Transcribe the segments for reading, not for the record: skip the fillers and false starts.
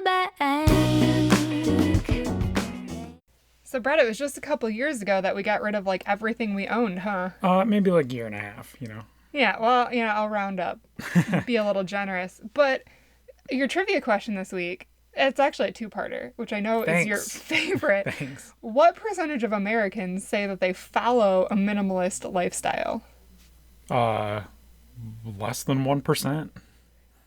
the bank. So, Brett, it was just a couple years ago that we got rid of, like, everything we owned, huh? Maybe like a year and a half, Yeah, well, I'll round up. Be a little generous. But your trivia question this week, it's actually a two-parter, which I know is your favorite. Thanks. What percentage of Americans say that they follow a minimalist lifestyle? Less than 1%.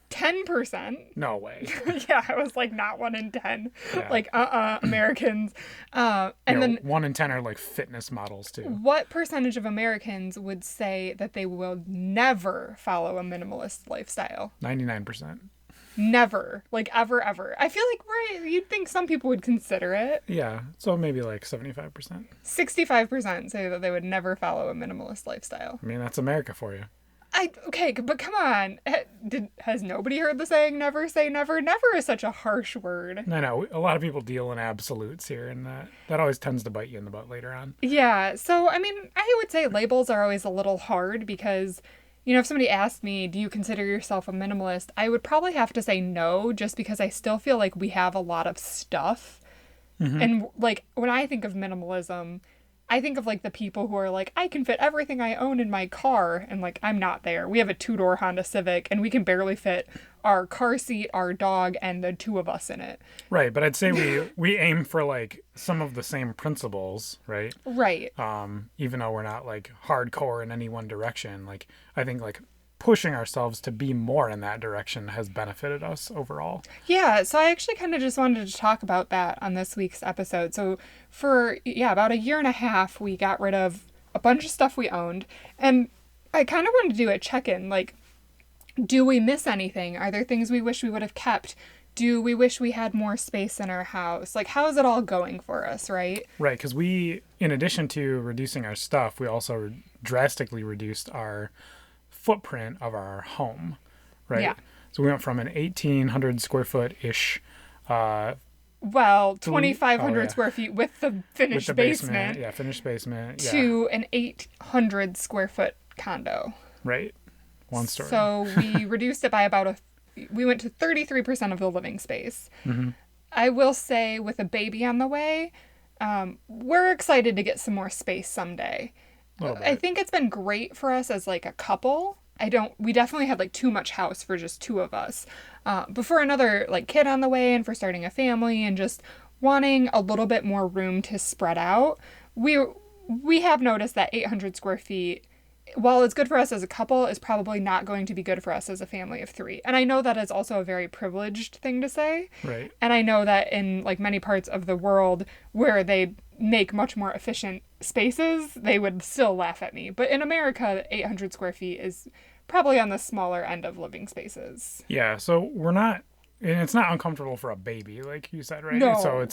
10%. No way. Yeah, I was like, not 1 in 10. Yeah. Like, Americans. And then 1 in 10 are like fitness models too. what percentage of Americans would say that they will never follow a minimalist lifestyle? 99%. Never. Like, ever. I feel like you'd think some people would consider it. Yeah, so maybe like 75%. 65% say that they would never follow a minimalist lifestyle. I mean, that's America for you. Okay, but come on. Has nobody heard the saying, never say never? Never is such a harsh word. No, a lot of people deal in absolutes here, and that always tends to bite you in the butt later on. Yeah, so, I mean, I would say labels are always a little hard because, if somebody asked me, do you consider yourself a minimalist? I would probably have to say no, just because I still feel like we have a lot of stuff. Mm-hmm. And, like, when I think of minimalism, I think of, like, the people who are like, I can fit everything I own in my car, and, like, I'm not there. We have a 2-door Honda Civic, and we can barely fit our car seat, our dog, and the 2 of us in it. Right, but I'd say we aim for, like, some of the same principles, right? Right. Even though we're not, like, hardcore in any one direction. Like, I think, like, pushing ourselves to be more in that direction has benefited us overall. Yeah, so I actually kind of just wanted to talk about that on this week's episode. So for, about a year and a half, we got rid of a bunch of stuff we owned. And I kind of wanted to do a check-in. Like, do we miss anything? Are there things we wish we would have kept? Do we wish we had more space in our house? Like, how is it all going for us, right? Right, because we, in addition to reducing our stuff, we also drastically reduced our footprint of our home, right? Yeah. So we went from an 1,800 square foot-ish... 2,500 square feet with the finished basement. Yeah, finished basement. To an 800 square foot condo. Right. One story. So we reduced it by we went to 33% of the living space. Mm-hmm. I will say, with a baby on the way, we're excited to get some more space someday. I think it's been great for us as, like, a couple. We definitely had, like, too much house for just 2 of us. But for another, like, kid on the way and for starting a family and just wanting a little bit more room to spread out, we have noticed that 800 square feet, while it's good for us as a couple, is probably not going to be good for us as a family of 3. And I know that is also a very privileged thing to say. Right. And I know that in, like, many parts of the world where they make much more efficient spaces, they would still laugh at me. But in America, 800 square feet is probably on the smaller end of living spaces. Yeah, so it's not uncomfortable for a baby, like you said, right? No. So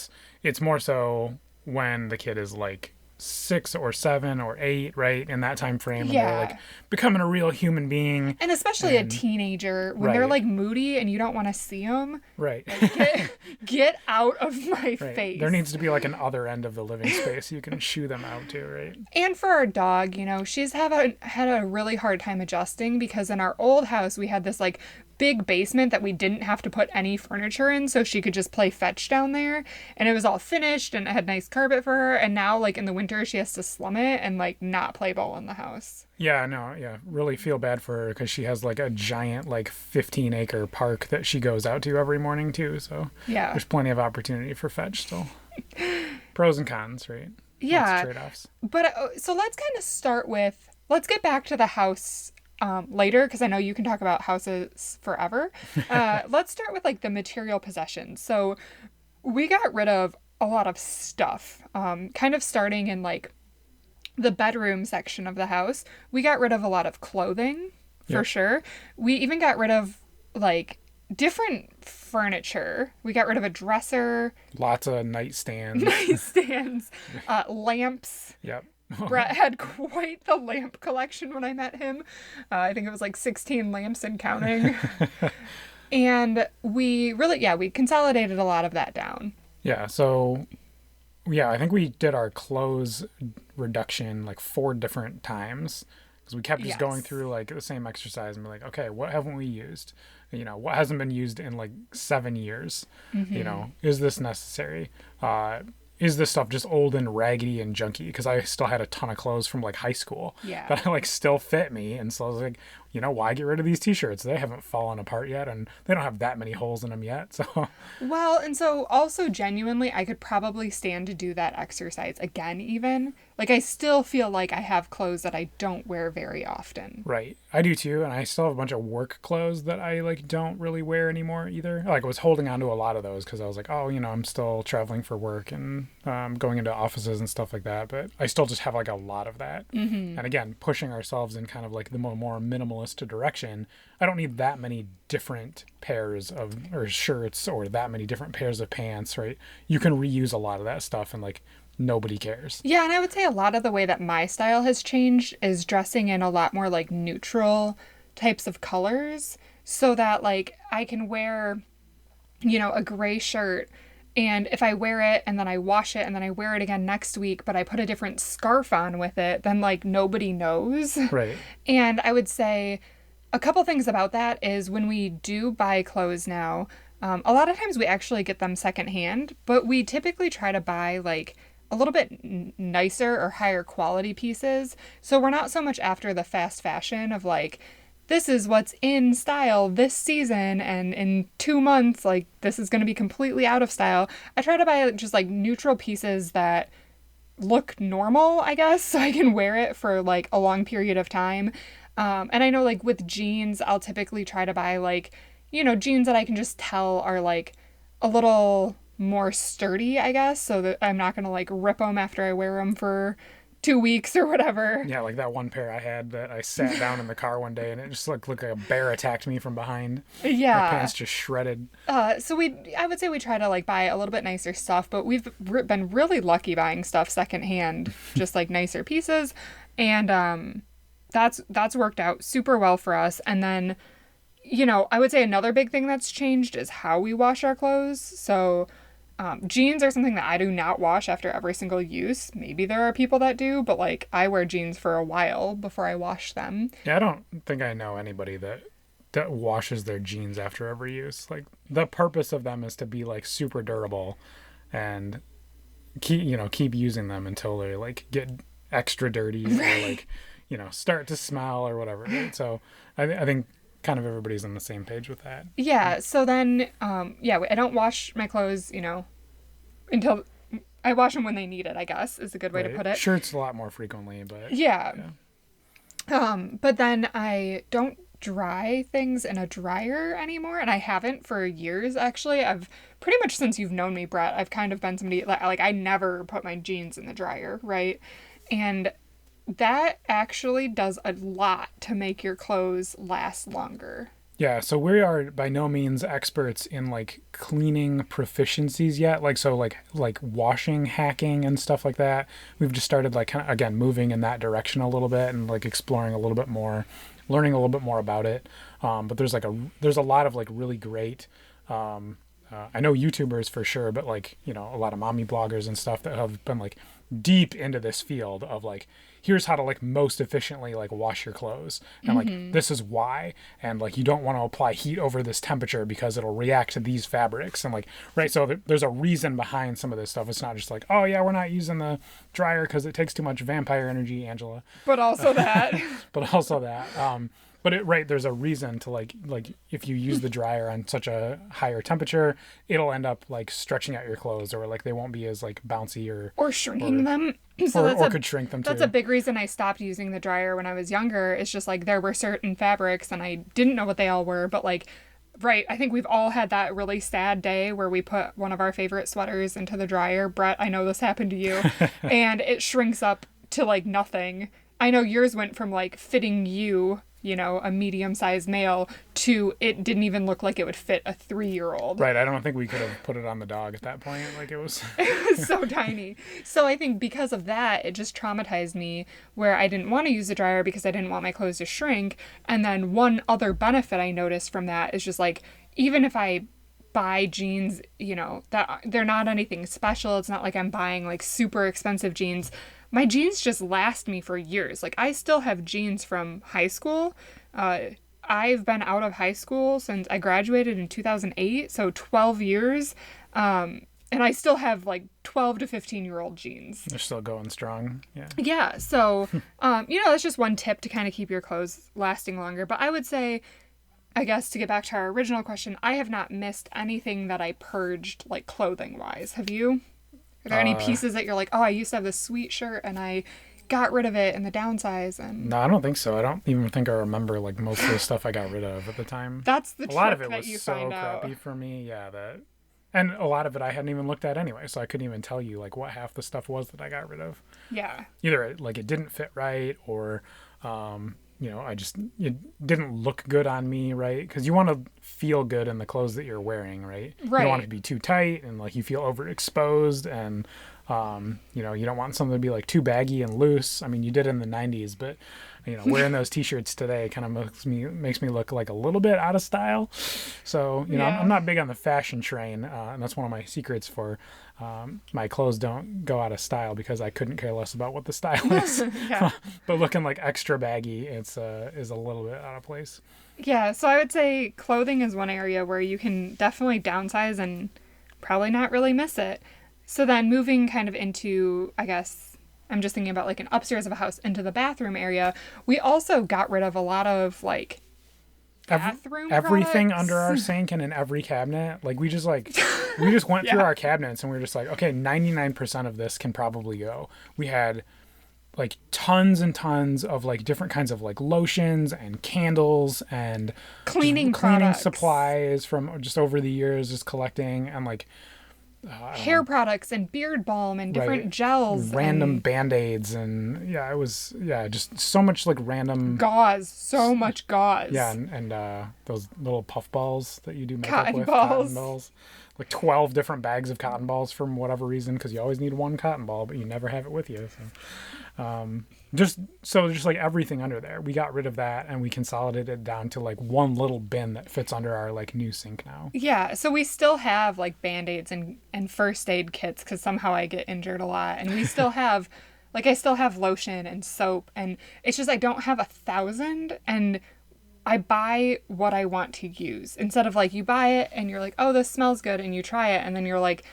it's more so when the kid is, like, 6 or 7 or 8, right, in that time frame, and they're, like, becoming a real human being, and especially a teenager when they're, like, moody and you don't want to see them. Right. Like, get out of my face. There needs to be, like, an other end of the living space you can shoo them out to, right? And for our dog, she's had a really hard time adjusting, because in our old house we had this, like, big basement that we didn't have to put any furniture in, so she could just play fetch down there, and it was all finished and it had nice carpet for her. And now, like, in the winter she has to slum it and, like, not play ball in the house. Really feel bad for her, because she has, like, a giant, like, 15-acre park that she goes out to every morning too, so there's plenty of opportunity for fetch still. Pros and cons, right? Yeah. Lots of trade-offs. But so let's kind of let's get back to the house later, because I know you can talk about houses forever. Let's start with, like, the material possessions. So we got rid of a lot of stuff, kind of starting in, like, the bedroom section of the house. We got rid of a lot of clothing, for sure. We even got rid of, like, different furniture. We got rid of a dresser. Lots of nightstands. Lamps. Yep. Brett had quite the lamp collection when I met him. I think it was like 16 lamps and counting. And we consolidated a lot of that down. Yeah, so, I think we did our clothes reduction like 4 different times. because we kept just going through like the same exercise and be like, okay, what haven't we used? You know, what hasn't been used in like 7 years? You know, is this necessary? Is this stuff just old and raggedy and junky? Because I still had a ton of clothes from like high school that like still fit me. And so I was like, you know, why get rid of these t-shirts? They haven't fallen apart yet, and they don't have that many holes in them yet. So well, and so also genuinely, I could probably stand to do that exercise again, even. Like, I still feel like I have clothes that I don't wear very often. Right. I do too, and I still have a bunch of work clothes that I like don't really wear anymore either. Like, I was holding on to a lot of those because I was like, oh, you know, I'm still traveling for work and going into offices and stuff like that, but I still just have like a lot of that. And again, pushing ourselves in kind of like the more minimalist direction, I don't need that many different pairs of or shirts or that many different pairs of pants, right? You can reuse a lot of that stuff and like nobody cares. Yeah, and I would say a lot of the way that my style has changed is dressing in a lot more like neutral types of colors so that like I can wear, you know, a gray shirt, and if I wear it and then I wash it and then I wear it again next week, but I put a different scarf on with it, then like nobody knows. Right. And I would say a couple things about that is when we do buy clothes now, a lot of times we actually get them secondhand, but we typically try to buy like a little bit nicer or higher quality pieces. So we're not so much after the fast fashion of like, this is what's in style this season, and in 2 months, like, this is going to be completely out of style. I try to buy just like neutral pieces that look normal, I guess, so I can wear it for like a long period of time. And I know like with jeans, I'll typically try to buy like, you know, jeans that I can just tell are like a little more sturdy, I guess, so that I'm not going to like rip them after I wear them for 2 weeks or whatever. Yeah, like that one pair I had that I sat down in the car one day and it just looked like a bear attacked me from behind. Yeah. My pants just shredded. So I would say we try to like buy a little bit nicer stuff, but we've been really lucky buying stuff secondhand, just like nicer pieces. And that's worked out super well for us. And then, you know, I would say another big thing that's changed is how we wash our clothes. So jeans are something that I do not wash after every single use. Maybe there are people that do, but like I wear jeans for a while before I wash them. Yeah, I don't think I know anybody that washes their jeans after every use. Like the purpose of them is to be like super durable and keep using them until they like get extra dirty or like, you know, start to smell or whatever. Right? So I think kind of everybody's on the same page with that. Yeah. So then, I don't wash my clothes, you know, until I wash them when they need it, I guess is a good way to put it. Shirts a lot more frequently, but yeah. But then I don't dry things in a dryer anymore, and I haven't for years, actually. I've pretty much since you've known me, Brett, I've kind of been somebody like I never put my jeans in the dryer, right? And that actually does a lot to make your clothes last longer. Yeah, so we are by no means experts in like cleaning proficiencies yet. Like washing, hacking and stuff like that. We've just started like kind of, again, moving in that direction a little bit and like exploring a little bit more, learning a little bit more about it. But there's a lot of like really great I know YouTubers for sure, but like, you know, a lot of mommy bloggers and stuff that have been like deep into this field of like, here's how to like most efficiently like wash your clothes. And like, this is why. And like, you don't want to apply heat over this temperature because it'll react to these fabrics. And like, right. So there's a reason behind some of this stuff. It's not just like, oh yeah, we're not using the dryer because it takes too much vampire energy, Angela. But also that. But there's a reason to like if you use the dryer on such a higher temperature, it'll end up like stretching out your clothes or like they won't be as like bouncy or shrinking them. So or could shrink them too. That's a big reason I stopped using the dryer when I was younger. It's just like there were certain fabrics and I didn't know what they all were, but like right, I think we've all had that really sad day where we put one of our favorite sweaters into the dryer. Brett, I know this happened to you. And it shrinks up to like nothing. I know yours went from like fitting you, you know, a medium-sized male, to it didn't even look like it would fit a 3-year-old. Right. I don't think we could have put it on the dog at that point. Like it was so tiny. So I think because of that, it just traumatized me where I didn't want to use the dryer because I didn't want my clothes to shrink. And then one other benefit I noticed from that is just like, even if I buy jeans, you know, that they're not anything special. It's not like I'm buying like super expensive jeans. my jeans just last me for years. Like, I still have jeans from high school. I've been out of high school since I graduated in 2008, so 12 years. And I still have like 12 to 15-year-old jeans. They're still going strong. Yeah. Yeah. So, that's just one tip to kind of keep your clothes lasting longer. But I would say, I guess to get back to our original question, I have not missed anything that I purged, like clothing wise. Have you? Are there any pieces that you're like, oh, I used to have this sweet shirt and I got rid of it in the downsize? And No, I don't think so. I don't even think I remember like most of the stuff I got rid of at the time. That's the A lot of trick it that was you so find out. crappy for me. Yeah, and a lot of it I hadn't even looked at anyway, so I couldn't even tell you like what half the stuff was that I got rid of. Yeah. Either it didn't fit right, or it didn't look good on me, right? Because you want to feel good in the clothes that you're wearing, right? You don't want it to be too tight and like you feel overexposed, and you don't want something to be like too baggy and loose. I mean, you did in the 90s, but wearing those t-shirts today kind of makes me look like a little bit out of style. So, I'm not big on the fashion train, and that's one of my secrets for my clothes don't go out of style, because I couldn't care less about what the style is. But looking like extra baggy, is a little bit out of place. Yeah, so I would say clothing is one area where you can definitely downsize and probably not really miss it. So then moving kind of into, I guess, I'm just thinking about like an upstairs of a house into the bathroom area. We also got rid of a lot of like bathroom everything products. Under our sink and in every cabinet. Like we just went through our cabinets and we were just like, okay, 99% of this can probably go. We had like tons and tons of like different kinds of like lotions and candles and cleaning supplies from just over the years, just collecting, and like hair products and beard balm and different gels, random band-aids, and it was just so much like random so much gauze, and those little puff balls that you do makeup cotton with, balls. cotton balls, like 12 different bags of cotton balls from whatever reason, because you always need one cotton ball but you never have it with you. Just like everything under there, we got rid of that and we consolidated it down to like one little bin that fits under our like new sink now. Yeah, so we still have like band-aids and first aid kits, because somehow I get injured a lot, and we still have like I still have lotion and soap, and it's just I don't have 1,000, and I buy what I want to use, instead of like you buy it and you're like, oh, this smells good, and you try it and then you're like,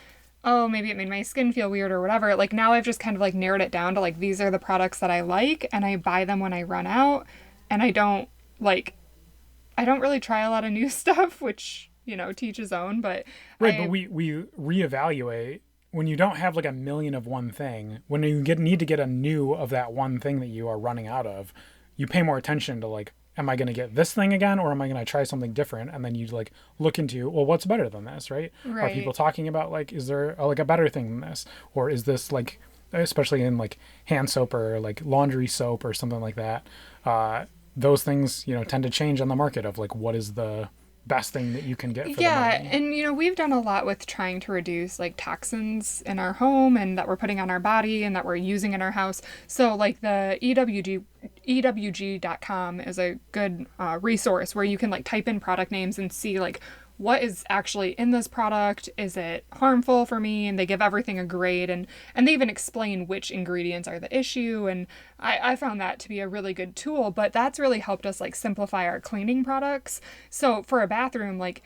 oh, maybe it made my skin feel weird or whatever. Like now I've just kind of like narrowed it down to like, these are the products that I like, and I buy them when I run out, and I don't really try a lot of new stuff, which, to each his own, but but we reevaluate when you don't have like a million of one thing. When you need to get a new of that one thing that you are running out of, you pay more attention to like, am I going to get this thing again, or am I going to try something different? And then you like look into, well, what's better than this, right? Are people talking about like, is there like a better thing than this? Or is this like, especially in like hand soap or like laundry soap or something like that, those things, tend to change on the market of like, what is the best thing that you can get for the money. And we've done a lot with trying to reduce like toxins in our home and that we're putting on our body and that we're using in our house. So like the EWG.com is a good resource where you can like type in product names and see like what is actually in this product. Is it harmful for me? And they give everything a grade, and they even explain which ingredients are the issue. And I found that to be a really good tool, but that's really helped us like simplify our cleaning products. So for a bathroom, like,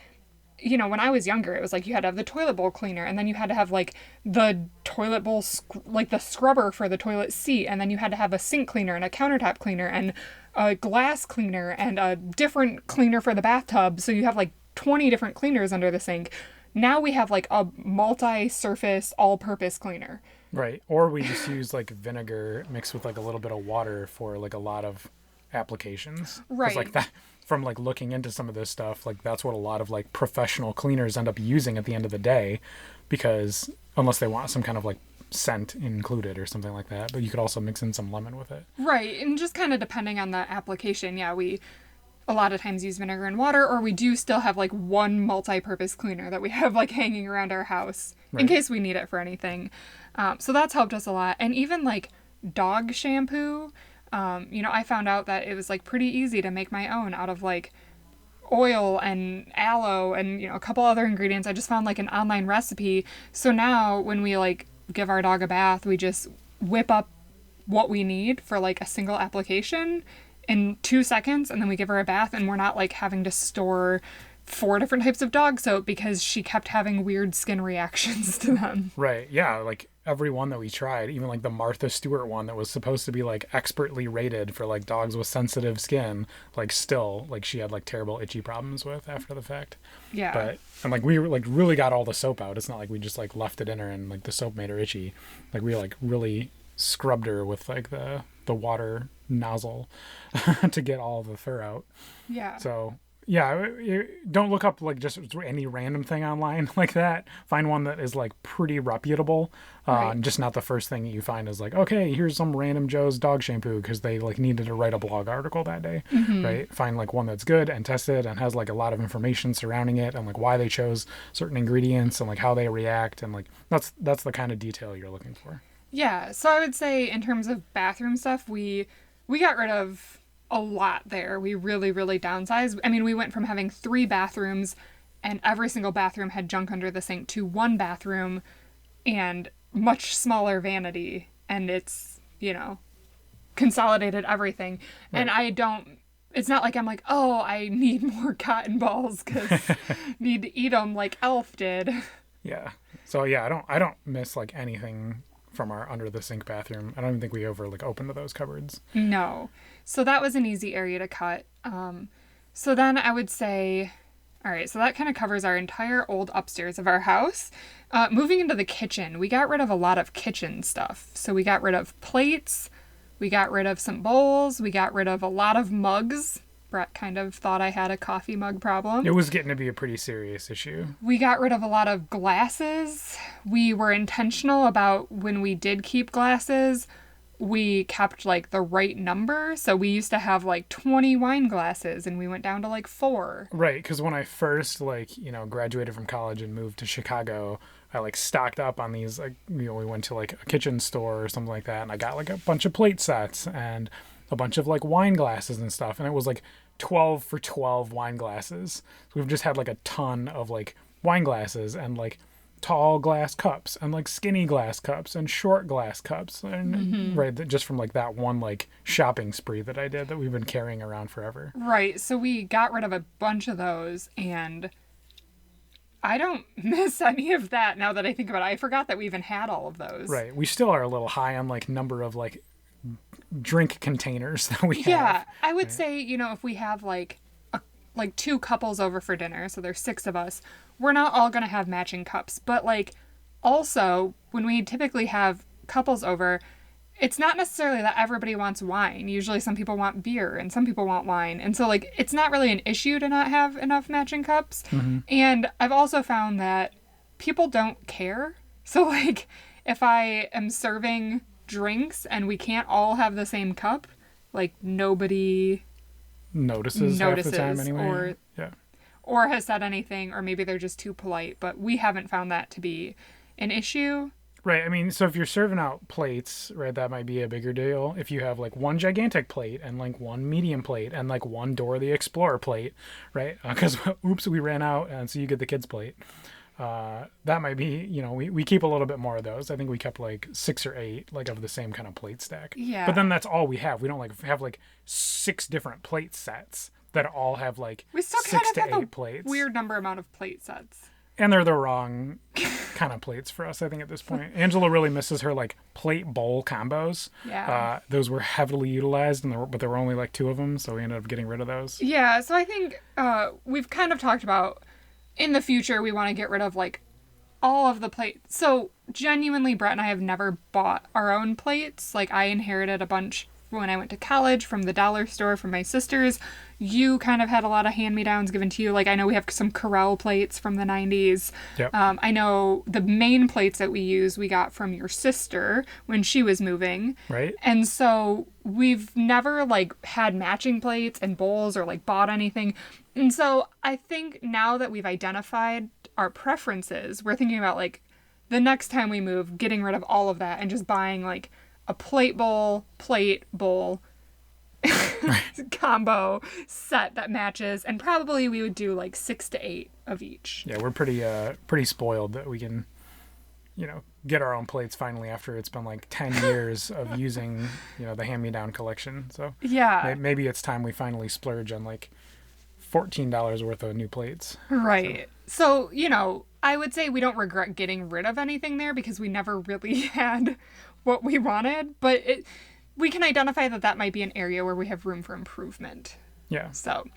when I was younger, it was like you had to have the toilet bowl cleaner, and then you had to have like the toilet bowl, like the scrubber for the toilet seat, and then you had to have a sink cleaner and a countertop cleaner and a glass cleaner and a different cleaner for the bathtub. So you have like 20 different cleaners under the sink. Now we have like a multi-surface all-purpose cleaner. Right. Or we just use like vinegar mixed with like a little bit of water for like a lot of applications. Right. Like that, from like looking into some of this stuff, like that's what a lot of like professional cleaners end up using at the end of the day, because unless they want some kind of like scent included or something like that, but you could also mix in some lemon with it. Right. And just kind of depending on the application, we a lot of times use vinegar and water, or we do still have like one multi-purpose cleaner that we have like hanging around our house in case we need it for anything. So that's helped us a lot. And even like dog shampoo, I found out that it was like pretty easy to make my own out of like oil and aloe and, a couple other ingredients. I just found like an online recipe. So now when we like give our dog a bath, we just whip up what we need for like a single application in 2 seconds, and then we give her a bath, and we're not like having to store 4 different types of dog soap because she kept having weird skin reactions to them. Right. Yeah. Like every one that we tried, even like the Martha Stewart one that was supposed to be like expertly rated for like dogs with sensitive skin, like still like she had like terrible itchy problems with after the fact. Yeah. But and like we like really got all the soap out. It's not like we just like left it in her and like the soap made her itchy. Like we like really scrubbed her with like the water nozzle to get all the fur out. Yeah. So yeah, don't look up like just any random thing online like that. Find one that is like pretty reputable, Right. and just not the first thing you find is like, okay, here's some random Joe's dog shampoo because they like needed to write a blog article that day, right? Find like one that's good and tested and has like a lot of information surrounding it and like why they chose certain ingredients and like how they react, and like that's the kind of detail you're looking for. Yeah. So I would say in terms of bathroom stuff, we got rid of a lot there. We really, really downsized. I mean, we went from having 3 bathrooms and every single bathroom had junk under the sink to 1 bathroom and much smaller vanity. And it's, consolidated everything. Right. And it's not like I'm like, oh, I need more cotton balls because need to eat them like Elf did. Yeah. So yeah, I don't miss like anything from our under the sink bathroom. I don't even think we ever like opened those cupboards. No. So that was an easy area to cut. So then I would say, all right, so that kind of covers our entire old upstairs of our house. Moving into the kitchen, we got rid of a lot of kitchen stuff. So we got rid of plates, we got rid of some bowls, we got rid of a lot of mugs. Brett kind of thought I had a coffee mug problem. It was getting to be a pretty serious issue. We got rid of a lot of glasses. We were intentional about when we did keep glasses, we kept like the right number. So we used to have like 20 wine glasses and we went down to like 4. Right, because when I first graduated from college and moved to Chicago, I like stocked up on these, like, we went to like a kitchen store or something like that, and I got like a bunch of plate sets and a bunch of like wine glasses and stuff, and it was like 12 for 12 wine glasses. So we've just had like a ton of like wine glasses and like tall glass cups and like skinny glass cups and short glass cups, and right, just from like that one like shopping spree that I did that we've been carrying around forever. Right. So we got rid of a bunch of those, and I don't miss any of that now that I think about it. I forgot that we even had all of those. Right. We still are a little high on like number of like drink containers that we have. Yeah, I would say, if we have like 2 couples over for dinner, so there's 6 of us, we're not all going to have matching cups. But like also when we typically have couples over, it's not necessarily that everybody wants wine. Usually some people want beer and some people want wine. And so like it's not really an issue to not have enough matching cups. And I've also found that people don't care. So like if I am serving drinks and we can't all have the same cup, like nobody notices half the time anyway. or has said anything, or maybe they're just too polite, but we haven't found that to be an issue. Right. I mean, so if you're serving out plates, right, that might be a bigger deal. If you have like one gigantic plate and like one medium plate and like one Dora the Explorer plate, right? Because oops, we ran out, and so you get the kids plate. That might be, we keep a little bit more of those. I think we kept like 6 or 8 like of the same kind of plate stack. Yeah. But then that's all we have. We don't like have like 6 different plate sets that all have like We still 6 kind of to have 8 a plates. weird amount of plate sets. And they're the wrong kind of plates for us, I think, at this point. Angela really misses her like plate bowl combos. Yeah. Those were heavily utilized, but there were only like 2 of them, so we ended up getting rid of those. Yeah, so I think we've kind of talked about in the future we want to get rid of like all of the plates. So genuinely, Brett and I have never bought our own plates. Like I inherited a bunch when I went to college from the dollar store from my sisters. You kind of had a lot of hand-me-downs given to you. Like I know we have some Corel plates from the 90s. Yep. I know the main plates that we use we got from your sister when she was moving. Right. And so we've never like had matching plates and bowls or like bought anything. And so I think now that we've identified our preferences, we're thinking about like the next time we move, getting rid of all of that and just buying like a plate bowl combo set that matches, and probably we would do like 6 to 8 of each. Yeah, we're pretty spoiled that we can, get our own plates finally after it's been like 10 years of using, the hand-me-down collection. So Yeah. maybe it's time we finally splurge on like $14 worth of new plates. Right. So, I would say we don't regret getting rid of anything there because we never really had what we wanted, but we can identify that might be an area where we have room for improvement. Yeah. So,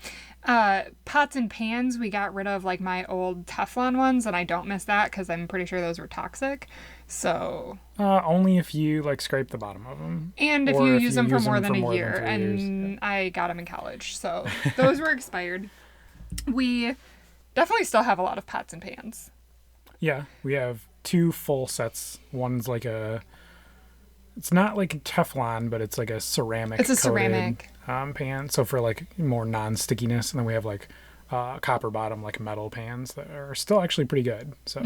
pots and pans, we got rid of like my old Teflon ones, and I don't miss that because I'm pretty sure those were toxic. So. Only if you like scrape the bottom of them. And if you use them for more than a year. And I got them in college. So those were expired. We definitely still have a lot of pots and pans. Yeah. We have 2 full sets. One's like it's not like Teflon, but it's like a ceramic. It's a ceramic pan. So for like more non-stickiness, and then we have like copper bottom like metal pans that are still actually pretty good. So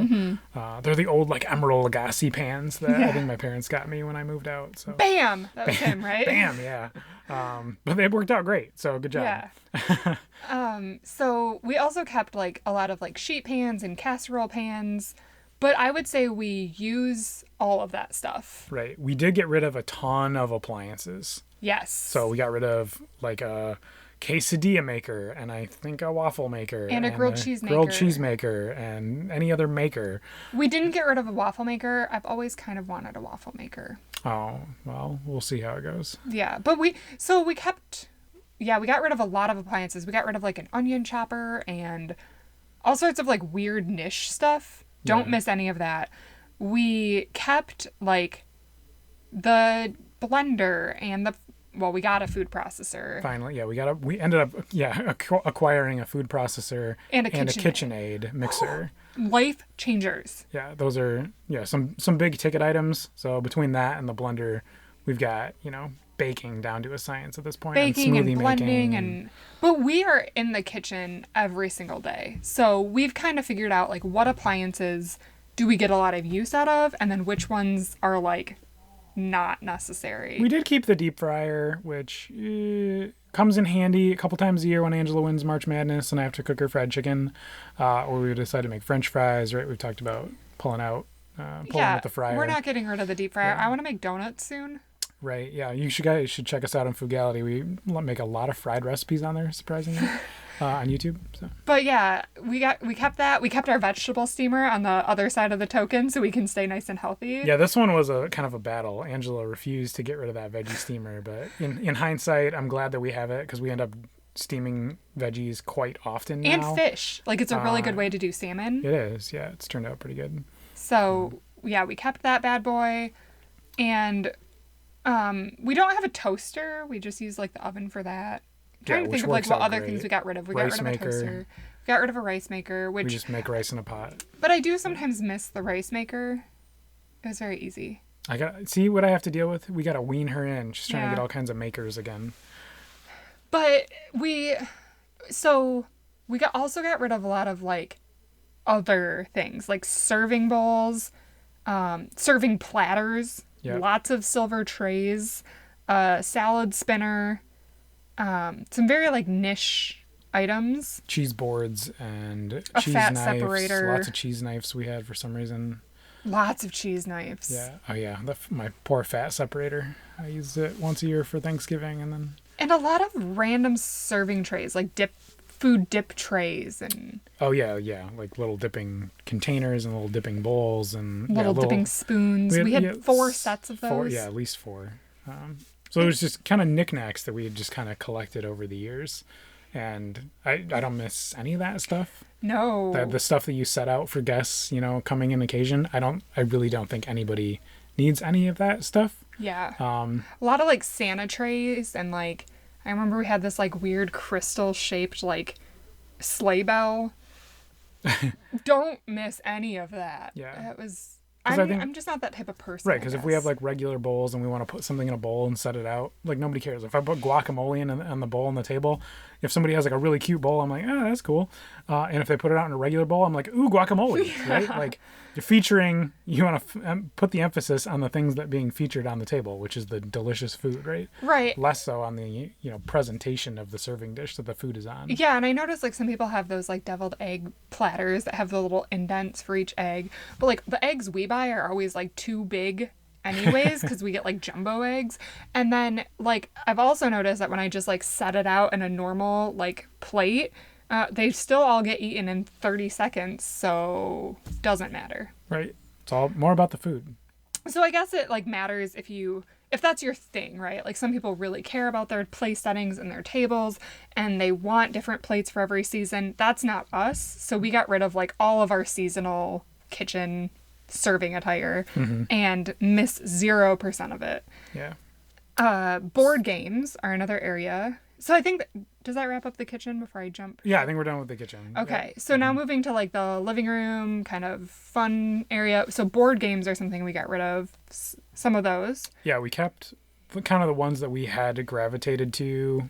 they're the old like Emerald Lagasse pans that I think my parents got me when I moved out. So Bam! That was him, right? Bam! Yeah. But they worked out great. So good job. Yeah. So we also kept like a lot of like sheet pans and casserole pans. But I would say we use all of that stuff. Right. We did get rid of a ton of appliances. Yes. So we got rid of like a quesadilla maker, and I think a waffle maker. And a grilled cheese maker. Grilled cheese maker and any other maker. We didn't get rid of a waffle maker. I've always kind of wanted a waffle maker. Oh, well, we'll see how it goes. Yeah. But we got rid of a lot of appliances. We got rid of like an onion chopper and all sorts of like weird niche stuff. Don't miss any of that. We kept like the blender and we got a food processor. Finally, we ended up acquiring a food processor and a KitchenAid mixer. Life changers. Yeah, those are some big ticket items. So between that and the blender, we've got, baking down to a science at this point. Baking and blending but we are in the kitchen every single day. So we've kind of figured out like what appliances do we get a lot of use out of, and then which ones are like not necessary. We did keep the deep fryer, which comes in handy a couple times a year when Angela wins March Madness and I have to cook her fried chicken, or we decide to make French fries. Right, we've talked about pulling with the fryer. We're not getting rid of the deep fryer. I want to make donuts soon. Right, yeah. You guys should check us out on Frugality. We make a lot of fried recipes on there, surprisingly, on YouTube. So. But yeah, we kept that. We kept our vegetable steamer on the other side of the token so we can stay nice and healthy. Yeah, this one was a kind of a battle. Angela refused to get rid of that veggie steamer, but in hindsight, I'm glad that we have it because we end up steaming veggies quite often now. And fish. Like, it's a really good way to do salmon. It is, yeah. It's turned out pretty good. So, yeah, we kept that bad boy. And we don't have a toaster. We just use, like, the oven for that. I'm trying to think of, like, what other things we got rid of. We got rid of a toaster. We got rid of a rice maker, which... We just make rice in a pot. But I do sometimes miss the rice maker. It was very easy. See what I have to deal with? We got to wean her in. She's trying to get all kinds of makers again. But we also got rid of a lot of like other things like serving bowls, serving platters, lots of silver trays, salad spinner, some very like niche items. Cheese boards and a cheese fat knives. separator. Lots of cheese knives we had for some reason. Lots of cheese knives. Yeah. Oh yeah. My poor fat separator. I used it once a year for Thanksgiving and then. And a lot of random serving trays, like food dip trays and. Oh yeah. Like little dipping containers and little dipping bowls and. Little dipping spoons. We had 4 sets of those. At least 4. So it was just kind of knickknacks that we had just kind of collected over the years. And I don't miss any of that stuff. No. The stuff that you set out for guests, coming in occasion. I really don't think anybody needs any of that stuff. Yeah. A lot of like Santa trays and like I remember we had this like weird crystal shaped like sleigh bell. Don't miss any of that. Yeah. It was I'm just not that type of person. Right, because if we have like regular bowls and we want to put something in a bowl and set it out, like nobody cares. If I put guacamole in the bowl on the table, if somebody has like a really cute bowl, I'm like, that's cool. And if they put it out in a regular bowl, I'm like, ooh, guacamole, yeah. Right? Like you're featuring, you want to put the emphasis on the things that being featured on the table, which is the delicious food, right? Right. Less so on the presentation of the serving dish that the food is on. Yeah, and I noticed like some people have those like deviled egg platters that have the little indents for each egg, but like the eggs we buy are always like too big anyways because we get like jumbo eggs. And then like I've also noticed that when I just like set it out in a normal like plate, they still all get eaten in 30 seconds, so doesn't matter. Right. It's all more about the food. So I guess it like matters if that's your thing, right? Like some people really care about their place settings and their tables and they want different plates for every season. That's not us. So we got rid of like all of our seasonal kitchen serving attire and miss 0% of it. Yeah. Board games are another area. So I think does that wrap up the kitchen before I jump? Yeah, I think we're done with the kitchen. Okay. So now moving to like the living room kind of fun area. So board games are something we got rid of. Some of those. Yeah, we kept kind of the ones that we had gravitated to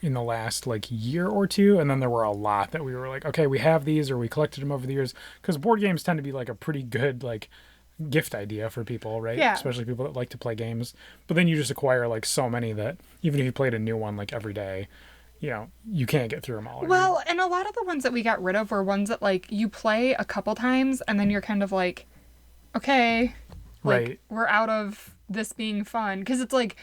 in the last like year or two, and then there were a lot that we were like, okay, we have these, or we collected them over the years, because board games tend to be like a pretty good like gift idea for people, right? Yeah. Especially people that like to play games. But then you just acquire like so many that even if you played a new one like every day, you know, you can't get through them all. Well, and a lot of the ones that we got rid of were ones that like you play a couple times and then you're kind of like, okay, like right, we're out of this being fun, because it's like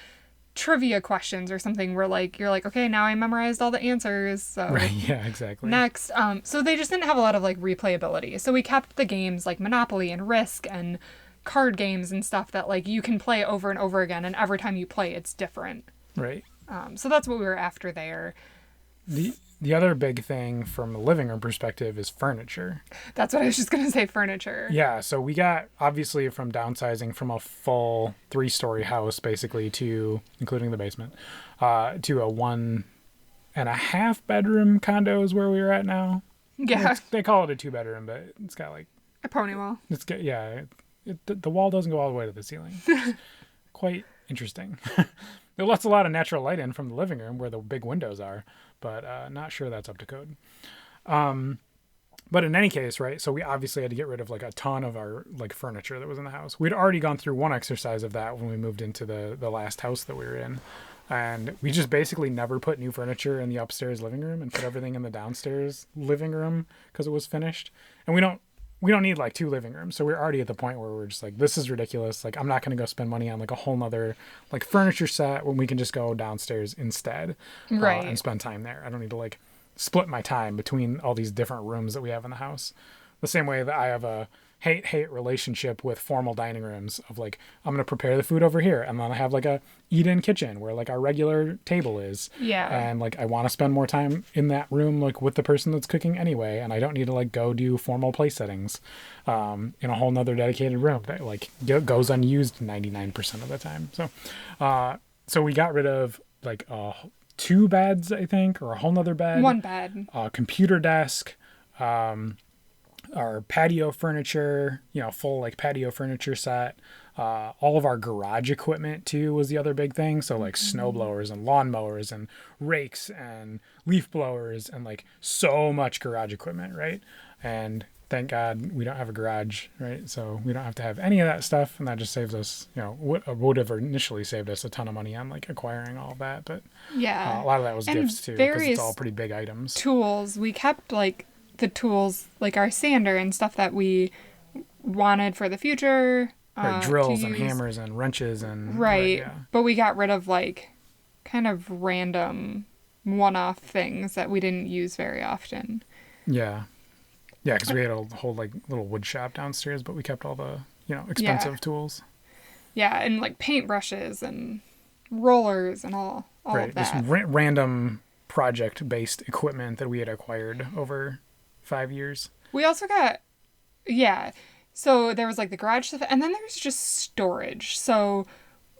trivia questions or something where like you're like, okay, now I memorized all the answers, so right, yeah, exactly. next. So they just didn't have a lot of like replayability, so we kept the games like Monopoly and Risk and card games and stuff that like you can play over and over again, and every time you play it's different. Right. So that's what we were after there. The other big thing from a living room perspective is furniture. That's what I was just going to say, furniture. Yeah, so we got, obviously, from downsizing from a full 3-story house, basically, to, including the basement, to a 1.5 bedroom condo is where we are at now. Yeah. They call it a 2-bedroom, but it's got like... A pony wall. It's got, yeah, the wall doesn't go all the way to the ceiling. It's quite interesting. It lets a lot of natural light in from the living room where the big windows are, but not sure that's up to code. But in any case, right, so we obviously had to get rid of like a ton of our like furniture that was in the house. We'd already gone through one exercise of that when we moved into the last house that we were in. And we just basically never put new furniture in the upstairs living room and put everything in the downstairs living room because it was finished. And we don't need like 2 living rooms. So we're already at the point where we're just like, this is ridiculous. Like, I'm not going to go spend money on like a whole nother like furniture set when we can just go downstairs instead. Right. And spend time there. I don't need to like split my time between all these different rooms that we have in the house. The same way that I have a hate relationship with formal dining rooms of like, I'm going to prepare the food over here. And then I have like a eat-in kitchen where like our regular table is. Yeah. And like, I want to spend more time in that room, like with the person that's cooking anyway. And I don't need to like go do formal place settings in a whole nother dedicated room that like goes unused 99% of the time. So we got rid of like 2 beds, I think, or a whole nother bed. 1 bed. A computer desk, our patio furniture, full like patio furniture set. All of our garage equipment too was the other big thing. So like snow blowers and lawn mowers and rakes and leaf blowers and like so much garage equipment, right? And thank God we don't have a garage, right? So we don't have to have any of that stuff, and that just saves us, would have initially saved us a ton of money on like acquiring all of that. But yeah, a lot of that was gifts too, because it's all pretty big items. Tools, we kept like the tools, like our sander and stuff that we wanted for the future. Right, drills and hammers and wrenches and right, yeah. But we got rid of like kind of random one-off things that we didn't use very often. Yeah, because we had a whole like little wood shop downstairs, but we kept all the expensive tools. Yeah, and like paintbrushes and rollers and all right, of that. Just random project-based equipment that we had acquired over 5 years. We also got, so there was like the garage stuff, and then there's just storage. So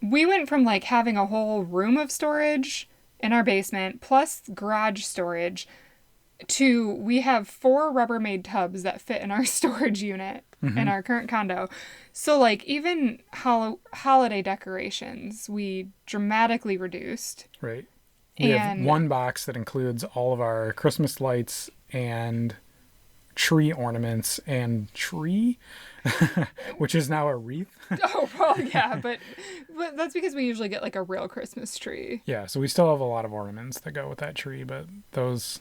we went from like having a whole room of storage in our basement plus garage storage to we have 4 Rubbermaid tubs that fit in our storage unit in our current condo. So like even holiday decorations we dramatically reduced. Right. We have 1 box that includes all of our Christmas lights and tree ornaments and tree, which is now a wreath. Oh, well, yeah, but that's because we usually get like a real Christmas tree. Yeah, so we still have a lot of ornaments that go with that tree, but those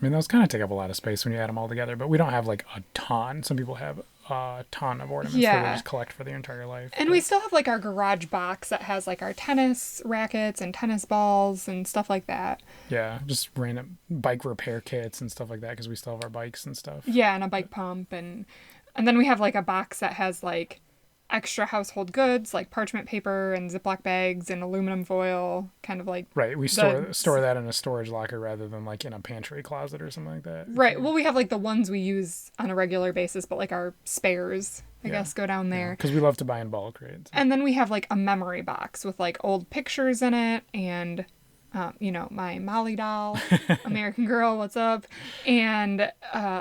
kind of take up a lot of space when you add them all together, but we don't have like a ton. Some people have a ton of ornaments that we Yeah. just collect for the entire life. And we still have like our garage box that has like our tennis rackets and tennis balls and stuff like that. Yeah, just random bike repair kits and stuff like that because we still have our bikes and stuff. Yeah, and a bike pump and then we have like a box that has like extra household goods like parchment paper and Ziploc bags and aluminum foil, kind of like Right, we store that in a storage locker rather than like in a pantry closet or something like that. Right. Well, we have like the ones we use on a regular basis, but like our spares, I guess, go down there. Because we love to buy in bulk, right? And then we have like a memory box with like old pictures in it and, my Molly doll, American Girl, what's up? And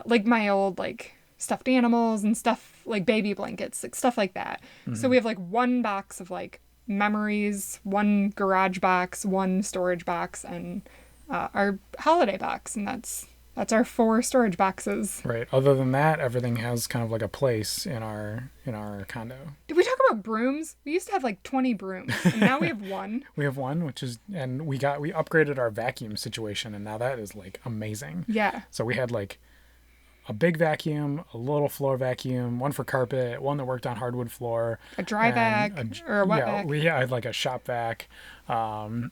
like my old like stuffed animals and stuff like baby blankets, like stuff like that. Mm-hmm. So we have like one box of like memories, one garage box, one storage box, and our holiday box, and that's our 4 storage boxes. Right. Other than that, everything has kind of like a place in our condo. Did we talk about brooms? We used to have like 20 brooms, and now we have one. We have one, and we upgraded our vacuum situation, and now that is like amazing. Yeah. So we had like a big vacuum, a little floor vacuum, one for carpet, one that worked on hardwood floor, a dry vac or a wet vac. I had like a shop vac, and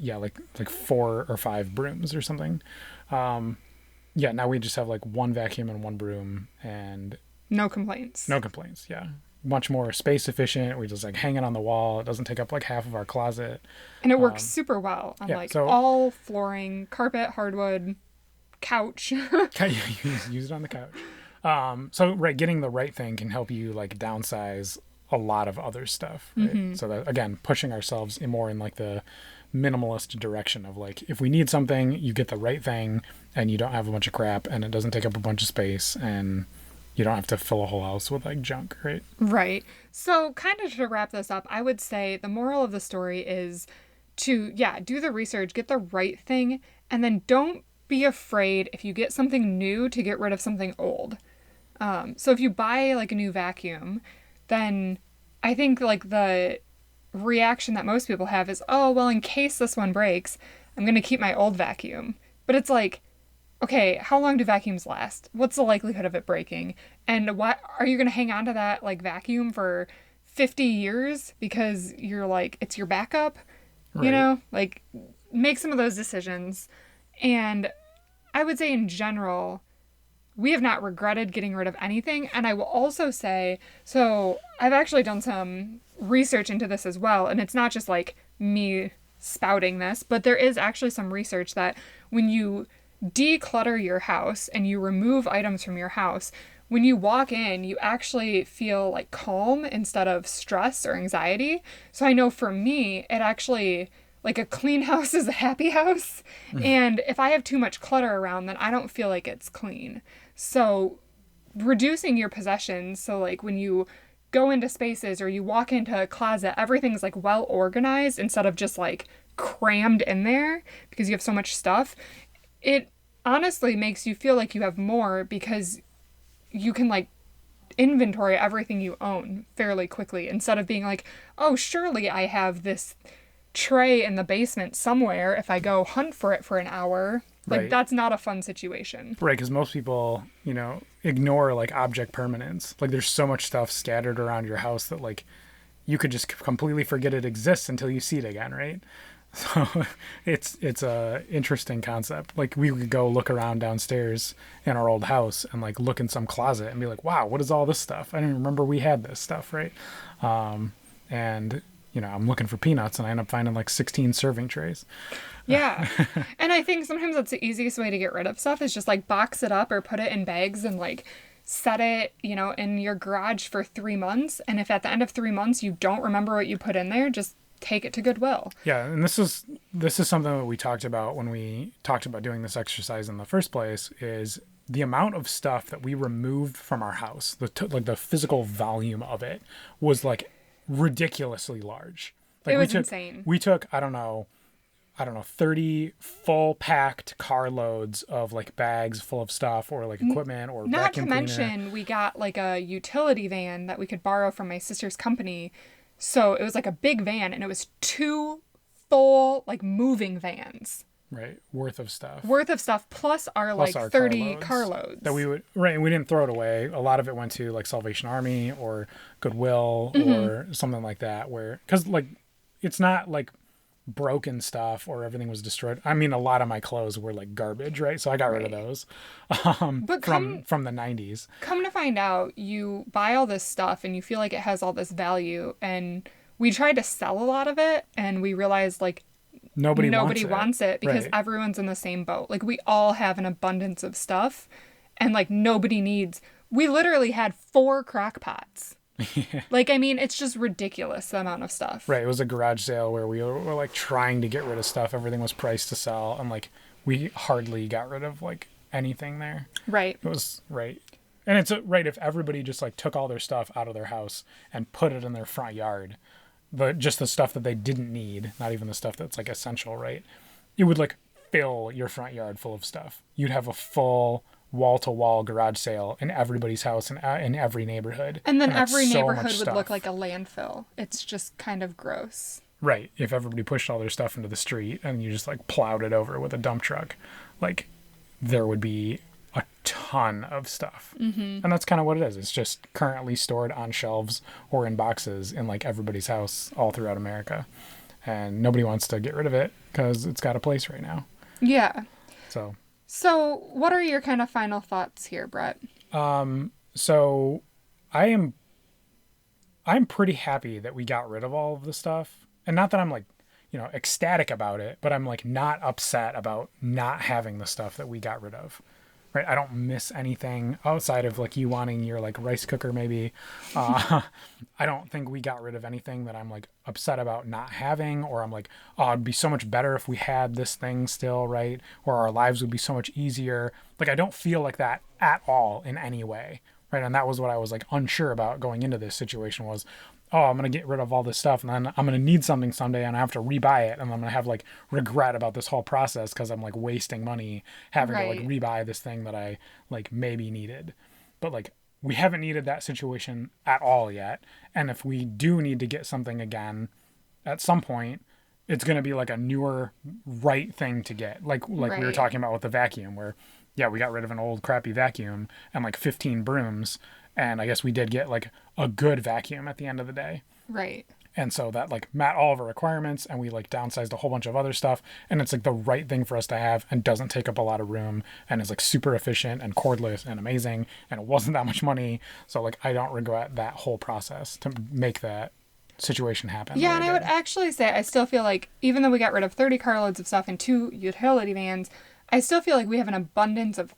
like 4 or 5 brooms or something. Now we just have like one vacuum and one broom, and no complaints. No complaints. Yeah, much more space efficient. We just like hang it on the wall. It doesn't take up like half of our closet, and it works super well on all flooring, carpet, hardwood. Couch. Use it on the couch. Getting the right thing can help you like downsize a lot of other stuff, right? Mm-hmm. So that, again, pushing ourselves more in like the minimalist direction of like, if we need something, you get the right thing and you don't have a bunch of crap and it doesn't take up a bunch of space and you don't have to fill a whole house with like junk, right? Right. So kind of to wrap this up, I would say the moral of the story is to, do the research, get the right thing, and then don't be afraid if you get something new to get rid of something old. So if you buy like a new vacuum, then I think like the reaction that most people have is, oh, well, in case this one breaks, I'm going to keep my old vacuum. But it's like, okay, how long do vacuums last? What's the likelihood of it breaking? And what are you going to hang on to that like vacuum for 50 years because you're like, it's your backup? Right. Like make some of those decisions. And I would say in general, we have not regretted getting rid of anything. And I will also say, so I've actually done some research into this as well. And it's not just like me spouting this, but there is actually some research that when you declutter your house and you remove items from your house, when you walk in, you actually feel like calm instead of stress or anxiety. So I know for me, it actually... like a clean house is a happy house. And if I have too much clutter around, then I don't feel like it's clean. So reducing your possessions. So like when you go into spaces or you walk into a closet, everything's like well organized instead of just like crammed in there because you have so much stuff. It honestly makes you feel like you have more because you can like inventory everything you own fairly quickly instead of being like, oh, surely I have this tray in the basement somewhere if I go hunt for it for an hour. Like, right. That's not a fun situation. Right, because most people, ignore, like, object permanence. Like, there's so much stuff scattered around your house that, like, you could just completely forget it exists until you see it again, right? So it's a interesting concept. Like, we could go look around downstairs in our old house and, like, look in some closet and be like, wow, what is all this stuff? I didn't remember we had this stuff, right? And... I'm looking for peanuts and I end up finding like 16 serving trays. Yeah. And I think sometimes that's the easiest way to get rid of stuff is just like box it up or put it in bags and like set it, in your garage for 3 months. And if at the end of 3 months you don't remember what you put in there, just take it to Goodwill. Yeah. And this is something that we talked about when we talked about doing this exercise in the first place is the amount of stuff that we removed from our house, the physical volume of it was like ridiculously large. Like it was insane. We took, I don't know, 30 full packed carloads of like bags full of stuff or like equipment or not vacuum to mention cleaner. We got like a utility van that we could borrow from my sister's company. So it was like a big van and it was 2 full like moving vans Right. Worth of stuff. Plus our Plus like our 30 carloads. that we would, right. We didn't throw it away. A lot of it went to like Salvation Army or Goodwill or something like that, where, because like it's not like broken stuff or everything was destroyed. I mean, a lot of my clothes were like garbage, right? So I got rid of those But from the 90s. Come to find out, you buy all this stuff and you feel like it has all this value, and we tried to sell a lot of it, and we realized like Nobody wants it because right. everyone's in the same boat. Like, we all have an abundance of stuff, and like nobody needs. We literally had 4 crock pots. Yeah. Like, I mean, it's just ridiculous, the amount of stuff. Right. It was a garage sale where we were like trying to get rid of stuff. Everything was priced to sell, and like we hardly got rid of like anything there. Right. It was right. And it's right, if everybody just like took all their stuff out of their house and put it in their front yard, just the stuff that they didn't need, not even the stuff that's like essential, right? It would like fill your front yard full of stuff. You'd have a full wall-to-wall garage sale in everybody's house in every neighborhood. And then every neighborhood would look like a landfill. It's just kind of gross. Right. If everybody pushed all their stuff into the street and you just like plowed it over with a dump truck, like there would be a ton of stuff. And that's kind of what it is. It's just currently stored on shelves or in boxes in like everybody's house all throughout America. And nobody wants to get rid of it because it's got a place right now. Yeah. So what are your kind of final thoughts here, Brett? So I'm pretty happy that we got rid of all of the stuff. And not that I'm like, ecstatic about it, but I'm like not upset about not having the stuff that we got rid of. Right? I don't miss anything outside of like you wanting your like rice cooker maybe. I don't think we got rid of anything that I'm like upset about not having, or I'm like, oh, it'd be so much better if we had this thing still, right? Or our lives would be so much easier. Like I don't feel like that at all in any way. Right? And that was what I was like unsure about going into this situation was, oh, I'm going to get rid of all this stuff and then I'm going to need something someday and I have to rebuy it. And I'm going to have like regret about this whole process because I'm like wasting money having to like rebuy this thing that I like maybe needed. But like we haven't needed that situation at all yet. And if we do need to get something again at some point, it's going to be like a newer right thing to get. Like we were talking about with the vacuum where, yeah, we got rid of an old crappy vacuum and like 15 brooms. And I guess we did get like a good vacuum at the end of the day. Right. And so that like met all of our requirements and we like downsized a whole bunch of other stuff. And it's like the right thing for us to have and doesn't take up a lot of room and is like super efficient and cordless and amazing. And it wasn't that much money. So like I don't regret that whole process to make that situation happen. Yeah, and I would actually say I still feel like even though we got rid of 30 carloads of stuff and 2 utility vans, I still feel like we have an abundance of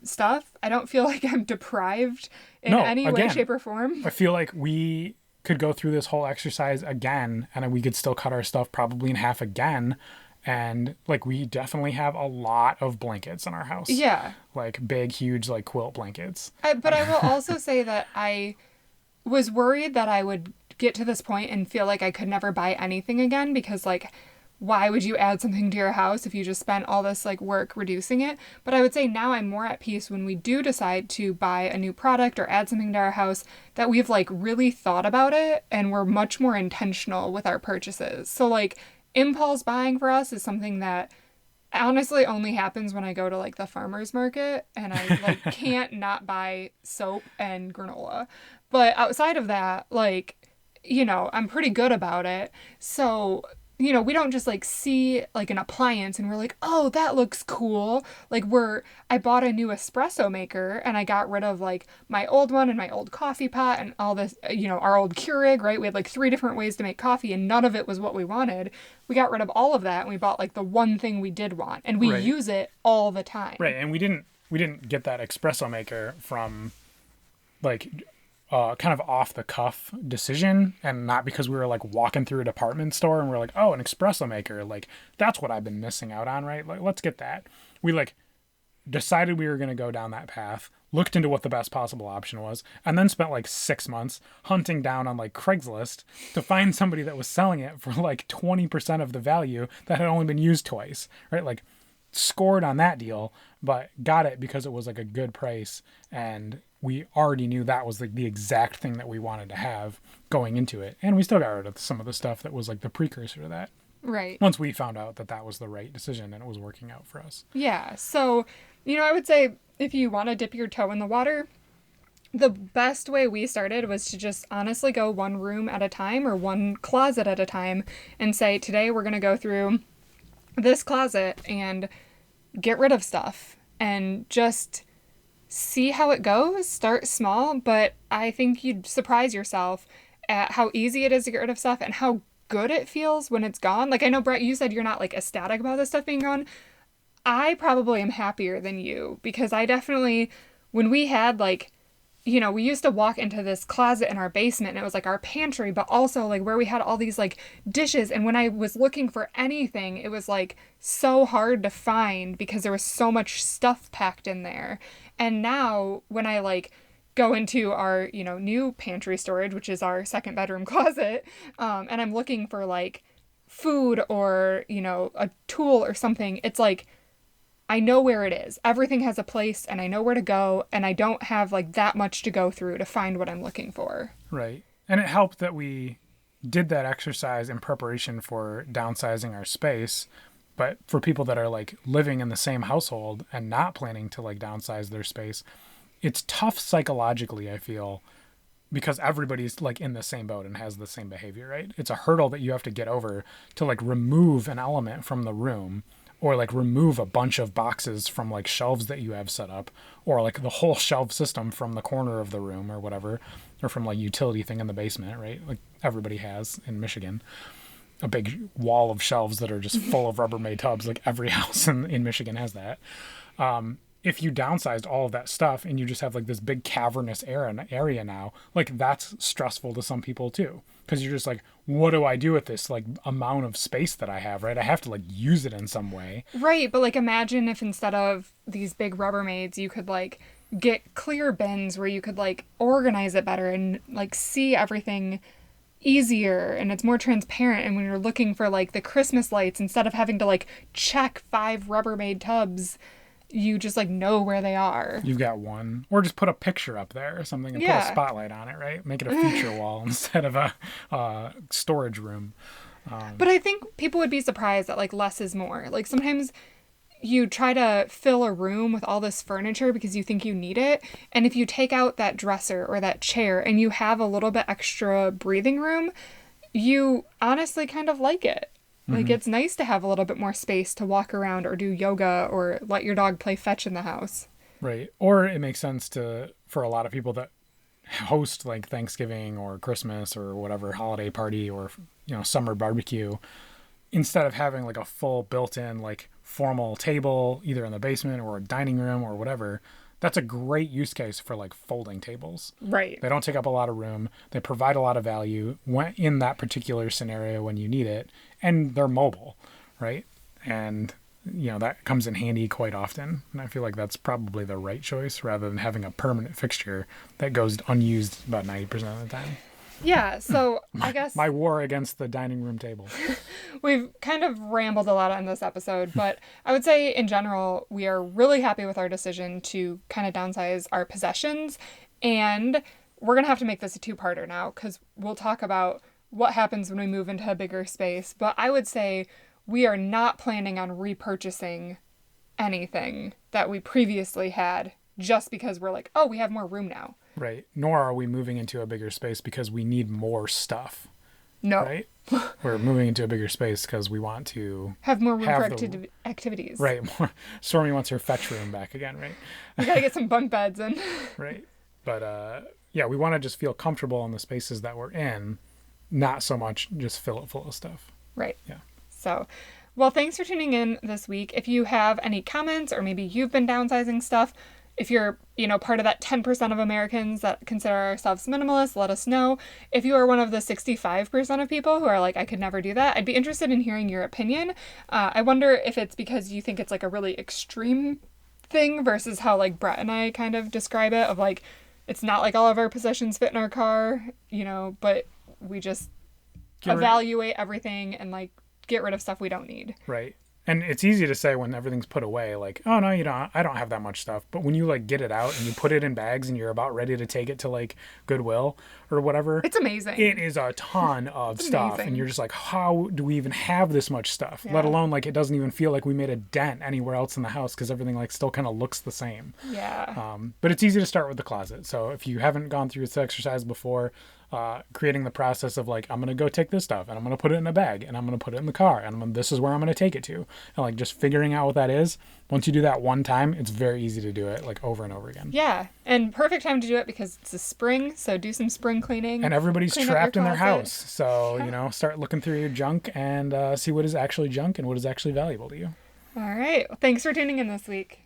stuff. I don't feel like I'm deprived in any way, shape, or form. I feel like we could go through this whole exercise again and we could still cut our stuff probably in half again. And like we definitely have a lot of blankets in our house. Yeah. Like big, huge like quilt blankets. But I will also say that I was worried that I would get to this point and feel like I could never buy anything again because like why would you add something to your house if you just spent all this like work reducing it? But I would say now I'm more at peace when we do decide to buy a new product or add something to our house that we've like really thought about it and we're much more intentional with our purchases. So like impulse buying for us is something that honestly only happens when I go to like the farmer's market and I like can't not buy soap and granola. But outside of that, like, I'm pretty good about it. So we don't just like see like an appliance and we're like, oh, that looks cool. Like I bought a new espresso maker and I got rid of like my old one and my old coffee pot and all this, our old Keurig, right? We had like 3 different ways to make coffee and none of it was what we wanted. We got rid of all of that and we bought like the one thing we did want and we use it all the time. Right. And we didn't get that espresso maker from like kind of off the cuff decision and not because we were like walking through a department store and we're like, oh, an espresso maker, like that's what I've been missing out on, right? Like let's get that. We like decided we were going to go down that path, looked into what the best possible option was, and then spent like 6 months hunting down on like Craigslist to find somebody that was selling it for like 20% of the value that had only been used twice, right? Like scored on that deal, but got it because it was like a good price and we already knew that was like the exact thing that we wanted to have going into it. And we still got rid of some of the stuff that was like the precursor to that. Right. Once we found out that that was the right decision and it was working out for us. Yeah. So, I would say if you want to dip your toe in the water, the best way we started was to just honestly go one room at a time or one closet at a time and say, today we're going to go through this closet and get rid of stuff and just see how it goes. Start small, but I think you'd surprise yourself at how easy it is to get rid of stuff and how good it feels when it's gone. Like, I know, Brett, you said you're not like ecstatic about this stuff being gone. I probably am happier than you because I definitely, when we had like, we used to walk into this closet in our basement and it was like our pantry, but also like where we had all these like dishes. And when I was looking for anything, it was like so hard to find because there was so much stuff packed in there. And now when I like go into our, new pantry storage, which is our second bedroom closet, and I'm looking for like food or, a tool or something, it's like, I know where it is. Everything has a place and I know where to go and I don't have like that much to go through to find what I'm looking for. Right. And it helped that we did that exercise in preparation for downsizing our space. But for people that are like living in the same household and not planning to like downsize their space, it's tough psychologically, I feel, because everybody's like in the same boat and has the same behavior, right? It's a hurdle that you have to get over to like remove an element from the room or like remove a bunch of boxes from like shelves that you have set up or like the whole shelf system from the corner of the room or whatever, or from like utility thing in the basement, right? Like everybody has in Michigan. A big wall of shelves that are just full of Rubbermaid tubs. Like every house in Michigan has that. If you downsized all of that stuff and you just have like this big cavernous area now, like that's stressful to some people too. Because you're just like, what do I do with this like amount of space that I have, right? I have to like use it in some way. Right, but like imagine if instead of these big Rubbermaids, you could like get clear bins where you could like organize it better and like see everything easier and it's more transparent. And when you're looking for like the Christmas lights, instead of having to like check 5 Rubbermaid tubs, you just like know where they are. You've got one, or just put a picture up there or something and put a spotlight on it, right? Make it a feature wall instead of a storage room. But I think people would be surprised that like less is more. Like sometimes you try to fill a room with all this furniture because you think you need it. And if you take out that dresser or that chair and you have a little bit extra breathing room, you honestly kind of like it. Like, it's nice to have a little bit more space to walk around or do yoga or let your dog play fetch in the house. Right. Or it makes sense for a lot of people that host like Thanksgiving or Christmas or whatever holiday party or, summer barbecue, instead of having like a full built-in like formal table, either in the basement or a dining room or whatever, that's a great use case for like folding tables. Right. They don't take up a lot of room. They provide a lot of value in that particular scenario when you need it. And they're mobile, right? And, that comes in handy quite often. And I feel like that's probably the right choice rather than having a permanent fixture that goes unused about 90% of the time. Yeah, so I guess... My war against the dining room table. We've kind of rambled a lot on this episode, but I would say in general, we are really happy with our decision to kind of downsize our possessions. And we're going to have to make this a 2-parter now because we'll talk about what happens when we move into a bigger space. But I would say we are not planning on repurchasing anything that we previously had just because we're like, oh, we have more room now. Right. Nor are we moving into a bigger space because we need more stuff. No. Right? We're moving into a bigger space because we want to have more room for activities. Right. More. Stormy wants her fetch room back again, right? We got to get some bunk beds in. Right. But we want to just feel comfortable in the spaces that we're in, not so much just fill it full of stuff. Right. Yeah. So, well, thanks for tuning in this week. If you have any comments or maybe you've been downsizing stuff, if you're, part of that 10% of Americans that consider ourselves minimalist, let us know. If you are one of the 65% of people who are like, I could never do that, I'd be interested in hearing your opinion. I wonder if it's because you think it's like a really extreme thing versus how like Brett and I kind of describe it of like, it's not like all of our possessions fit in our car, but we just evaluate everything and like get rid of stuff we don't need. Right. And it's easy to say when everything's put away, like, oh no, I don't have that much stuff. But when you like get it out and you put it in bags and you're about ready to take it to like Goodwill or whatever, it's amazing. It is a ton of stuff. Amazing. And you're just like, how do we even have this much stuff? Yeah. Let alone like it doesn't even feel like we made a dent anywhere else in the house because everything like still kind of looks the same. Yeah. But it's easy to start with the closet. So if you haven't gone through this exercise before, creating the process of like, I'm going to go take this stuff and I'm going to put it in a bag and I'm going to put it in the car and this is where I'm going to take it to. And like just figuring out what that is. Once you do that one time, it's very easy to do it like over and over again. Yeah. And perfect time to do it because it's the spring. So do some spring cleaning. And everybody's trapped in their house. So, start looking through your junk and see what is actually junk and what is actually valuable to you. All right. Well, thanks for tuning in this week.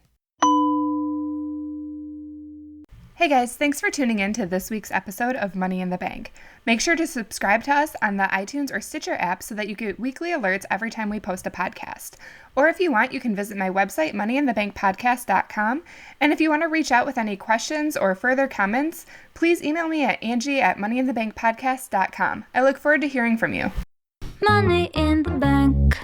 Hey guys, thanks for tuning in to this week's episode of Money in the Bank. Make sure to subscribe to us on the iTunes or Stitcher app so that you get weekly alerts every time we post a podcast. Or if you want, you can visit my website, moneyinthebankpodcast.com. And if you want to reach out with any questions or further comments, please email me at Angie@moneyinthebankpodcast.com. I look forward to hearing from you. Money in the bank.